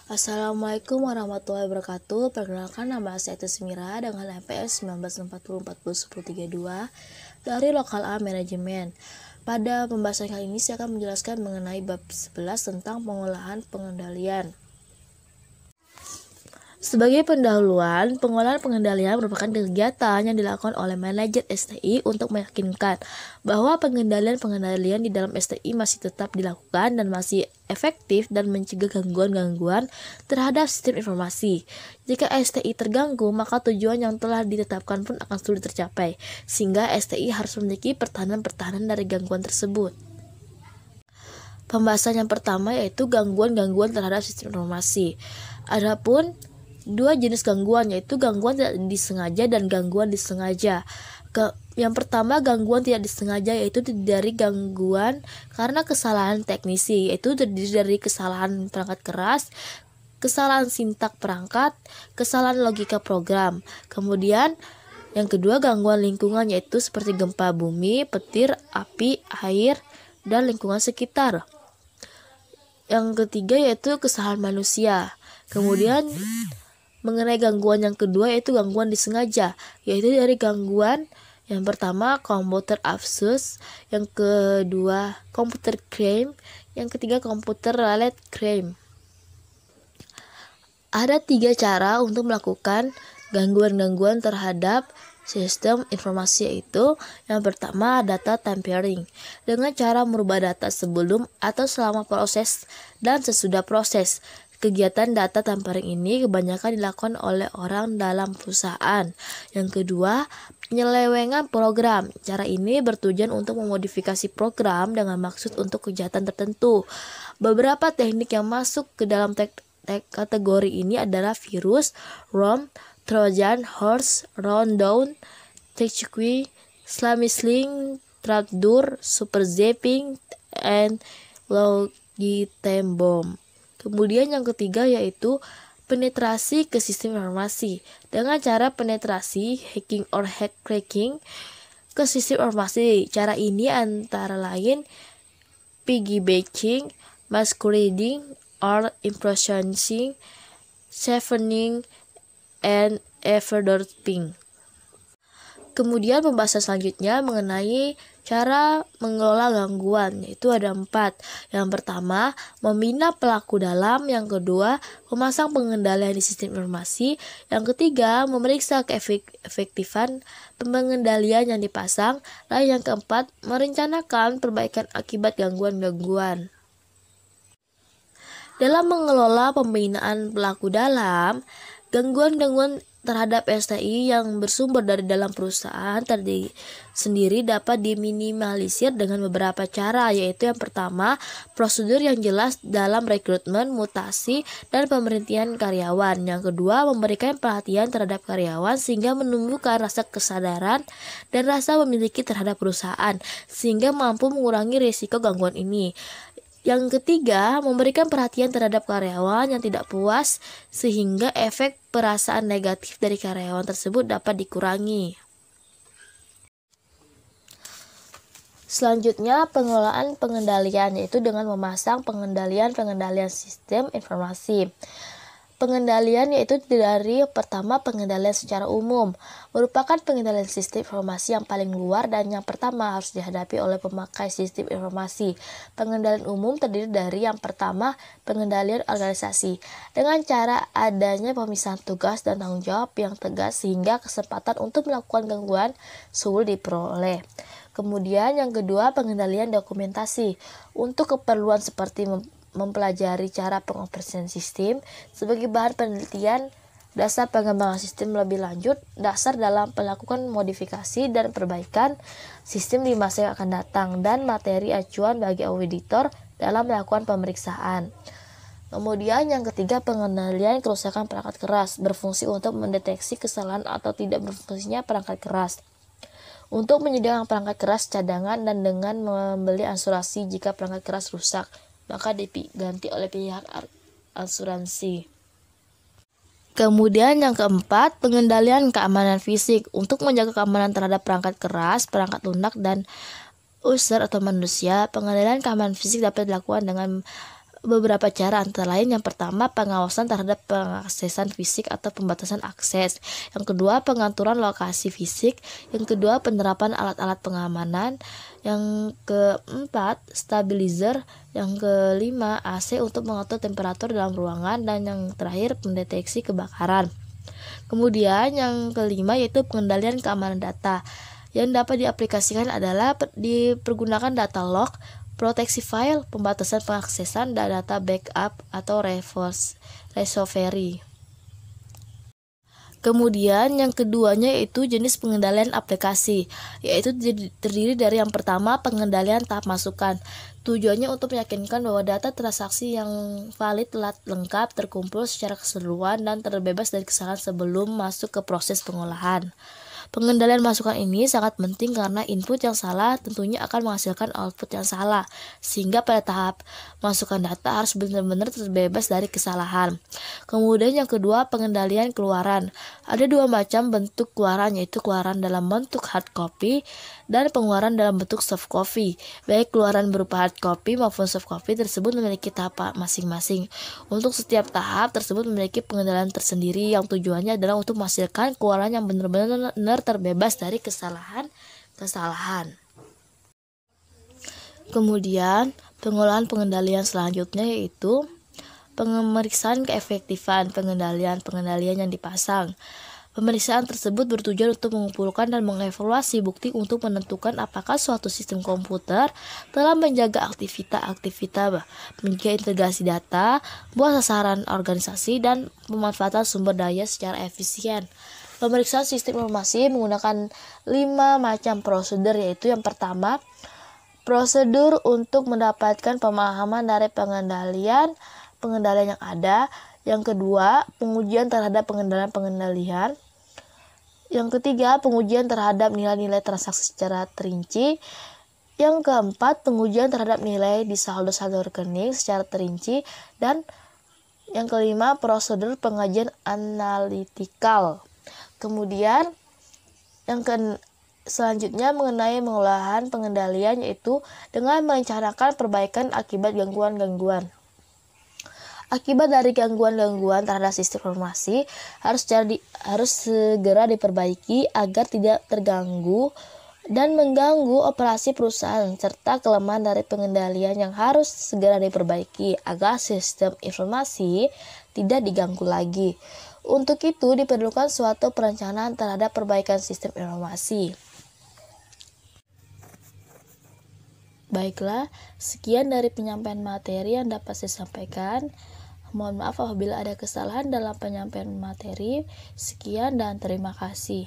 Assalamualaikum warahmatullahi wabarakatuh. Perkenalkan, nama saya Etis Mira dengan MPS 1960401032 dari Lokal A Manajemen. Pada pembahasan kali ini saya akan menjelaskan mengenai bab 11 tentang pengolahan pengendalian. Sebagai pendahuluan, pengolahan pengendalian merupakan kegiatan yang dilakukan oleh manajer STI untuk meyakinkan bahwa pengendalian di dalam STI masih tetap dilakukan dan masih efektif dan mencegah gangguan-gangguan terhadap sistem informasi. Jika STI terganggu, maka tujuan yang telah ditetapkan pun akan sulit tercapai, sehingga STI harus memiliki pertahanan-pertahanan dari gangguan tersebut. Pembahasan yang pertama yaitu gangguan-gangguan terhadap sistem informasi. Adapun dua jenis gangguan, yaitu gangguan tidak disengaja dan gangguan disengaja. Yang pertama, gangguan tidak disengaja, yaitu dari gangguan karena kesalahan teknisi, yaitu terdiri dari kesalahan perangkat keras, kesalahan sintak perangkat, kesalahan logika program. Kemudian yang kedua, gangguan lingkungan, yaitu seperti gempa bumi, petir, api, air, dan lingkungan sekitar. Yang ketiga yaitu kesalahan manusia. Kemudian mengenai gangguan yang kedua yaitu gangguan disengaja, yaitu dari gangguan yang pertama komputer absus, yang kedua komputer crime, yang ketiga komputer related crime. Ada 3 cara untuk melakukan gangguan-gangguan terhadap sistem informasi, yaitu yang pertama data tampering, dengan cara merubah data sebelum atau selama proses dan sesudah proses. Kegiatan data tampering ini kebanyakan dilakukan oleh orang dalam perusahaan. Yang kedua, penyelewengan program. Cara ini bertujuan untuk memodifikasi program dengan maksud untuk kejahatan tertentu. Beberapa teknik yang masuk ke dalam kategori ini adalah virus, ROM, Trojan Horse, Rundown, TechQuery, Slamisling, Trapdoor, Super Zapping, and Logitem Bomb. Kemudian yang ketiga yaitu penetrasi ke sistem informasi dengan cara penetrasi, hacking or hack cracking ke sistem informasi. Cara ini antara lain piggybacking, masquerading, or impersonating, cheapening, and eavesdropping. Kemudian pembahasan selanjutnya mengenai cara mengelola gangguan, yaitu ada 4. Yang pertama, membina pelaku dalam. Yang kedua, memasang pengendalian di sistem informasi. Yang ketiga, memeriksa keefektifan pengendalian yang dipasang. Dan yang keempat, merencanakan perbaikan akibat gangguan-gangguan. Dalam mengelola pembinaan pelaku dalam, gangguan-gangguan terhadap STI yang bersumber dari dalam perusahaan sendiri dapat diminimalisir dengan beberapa cara, yaitu yang pertama, prosedur yang jelas dalam rekrutmen, mutasi, dan pemberhentian karyawan. Yang kedua, memberikan perhatian terhadap karyawan sehingga menumbuhkan rasa kesadaran dan rasa memiliki terhadap perusahaan sehingga mampu mengurangi risiko gangguan ini. Yang ketiga, memberikan perhatian terhadap karyawan yang tidak puas sehingga efek perasaan negatif dari karyawan tersebut dapat dikurangi. Selanjutnya, pengelolaan pengendalian, yaitu dengan memasang pengendalian sistem informasi. Pengendalian yaitu dari pertama, pengendalian secara umum, merupakan pengendalian sistem informasi yang paling luar dan yang pertama harus dihadapi oleh pemakai sistem informasi. Pengendalian umum terdiri dari yang pertama, pengendalian organisasi, dengan cara adanya pemisahan tugas dan tanggung jawab yang tegas sehingga kesempatan untuk melakukan gangguan sulit diperoleh. Kemudian yang kedua, pengendalian dokumentasi, untuk keperluan seperti mempelajari cara pengoperasian sistem sebagai bahan penelitian, dasar pengembangan sistem lebih lanjut, dasar dalam melakukan modifikasi dan perbaikan sistem di masa yang akan datang, dan materi acuan bagi auditor dalam melakukan pemeriksaan. Kemudian yang ketiga, pengendalian kerusakan perangkat keras, berfungsi untuk mendeteksi kesalahan atau tidak berfungsinya perangkat keras, untuk menyediakan perangkat keras cadangan dan dengan membeli asuransi jika perangkat keras rusak, maka diganti oleh pihak asuransi. Kemudian yang keempat, pengendalian keamanan fisik, untuk menjaga keamanan terhadap perangkat keras, perangkat lunak, dan user atau manusia. Pengendalian keamanan fisik dapat dilakukan dengan beberapa cara, antara lain yang pertama pengawasan terhadap pengaksesan fisik atau pembatasan akses, yang kedua pengaturan lokasi fisik, yang kedua penerapan alat-alat pengamanan, yang keempat stabilizer, yang kelima AC untuk mengatur temperatur dalam ruangan, dan yang terakhir mendeteksi kebakaran. Kemudian yang kelima yaitu pengendalian keamanan data. Yang dapat diaplikasikan adalah dipergunakan data log, proteksi file, pembatasan pengaksesan, dan data backup atau recovery. Kemudian yang keduanya yaitu jenis pengendalian aplikasi, yaitu terdiri dari yang pertama pengendalian tahap masukan. Tujuannya untuk meyakinkan bahwa data transaksi yang valid telah lengkap, terkumpul secara keseluruhan, dan terbebas dari kesalahan sebelum masuk ke proses pengolahan. Pengendalian masukan ini sangat penting karena input yang salah tentunya akan menghasilkan output yang salah, sehingga pada tahap masukan data harus benar-benar terbebas dari kesalahan. Kemudian yang kedua, pengendalian keluaran. Ada dua macam bentuk keluaran, yaitu keluaran dalam bentuk hard copy dan pengeluaran dalam bentuk soft copy. Baik keluaran berupa hard copy maupun soft copy tersebut memiliki tahap masing-masing. Untuk setiap tahap tersebut memiliki pengendalian tersendiri yang tujuannya adalah untuk menghasilkan keluaran yang benar-benar terbebas dari kesalahan. Kemudian pengolahan pengendalian selanjutnya yaitu pemeriksaan keefektifan pengendalian yang dipasang. Pemeriksaan tersebut bertujuan untuk mengumpulkan dan mengevaluasi bukti untuk menentukan apakah suatu sistem komputer telah menjaga aktivitas menjaga integrasi data, buat sasaran organisasi, dan pemanfaatan sumber daya secara efisien. Pemeriksaan sistem informasi menggunakan 5 macam prosedur, yaitu yang pertama, prosedur untuk mendapatkan pemahaman dari pengendalian yang ada. Yang kedua, pengujian terhadap pengendalian. Yang ketiga, pengujian terhadap nilai-nilai transaksi secara terinci. Yang keempat, pengujian terhadap nilai di saldo-saldo rekening secara terinci. Dan yang kelima, prosedur pengajian analitikal. Kemudian yang selanjutnya mengenai pengolahan pengendalian, yaitu dengan merencanakan perbaikan akibat gangguan-gangguan. Akibat dari gangguan-gangguan terhadap sistem informasi harus segera diperbaiki agar tidak terganggu dan mengganggu operasi perusahaan, serta kelemahan dari pengendalian yang harus segera diperbaiki agar sistem informasi tidak diganggu lagi. Untuk itu diperlukan suatu perencanaan terhadap perbaikan sistem informasi. Baiklah, sekian dari penyampaian materi yang dapat saya sampaikan. Mohon maaf apabila ada kesalahan dalam penyampaian materi. Sekian dan terima kasih.